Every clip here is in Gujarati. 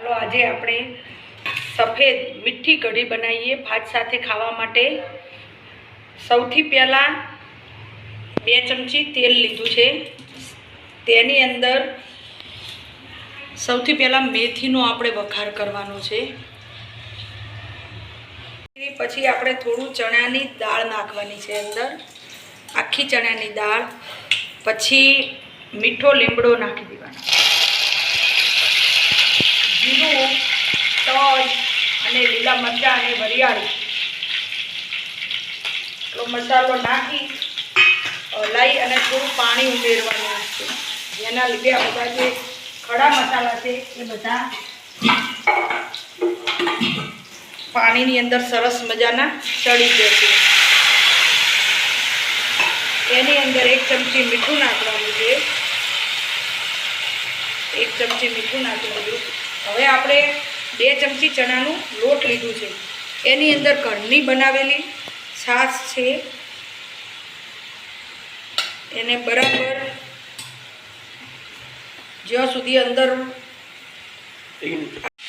ચાલો આજે આપણે સફેદ મીઠી કઢી બનાવીએ ભાત સાથે ખાવા માટે। સૌથી પહેલાં 2 ચમચી તેલ લીધું છે। તેની અંદર સૌથી પહેલાં મેથીનો આપણે વઘાર કરવાનો છે। પછી આપણે થોડું ચણાની દાળ નાખવાની છે અંદર, આખી ચણાની દાળ। પછી મીઠો લીમડો નાખી દેવાનો, જીરું, તજ અને લીલા મરચાં અને વરિયાળી એટલો મસાલો નાખી હલાવી અને થોડું પાણી ઉમેરવાનું છે, જેના લીધે આ બધા જે ખડા મસાલા છે એ બધા પાણીની અંદર સરસ મજાના ચડી જશે। એની અંદર 1 ચમચી મીઠું નાખવાનું છે, 1 ચમચી મીઠું નાખી દીધું। હવે આપણે 2 ચમચી ચણાનું લોટ લીધું છે, એની અંદર ઘરની બનાવેલી છાશ છે, એને બરાબર જ્યાં સુધી અંદર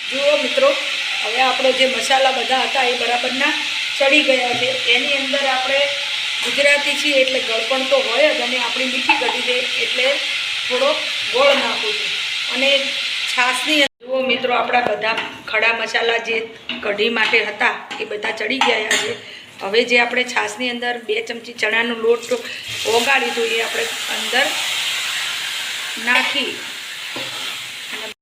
જુઓ મિત્રો, હવે આપણો જે મસાલા બધા હતા એ બરાબરના ચડી ગયા છે। એની અંદર આપણે ગુજરાતી છીએ એટલે ગળપણ તો હોય જ, અને આપણી મીઠી કઢી છે એટલે થોડો ગોળ નાખું છું। અને છાશની જુઓ મિત્રો, આપણા બધા ખડા મસાલા જે કઢી માટે હતા એ બધા ચડી ગયા છે। હવે જે આપણે છાશની અંદર 2 ચમચી ચણાનો લોટ ઓગાળી તો એ આપણે અંદર નાખી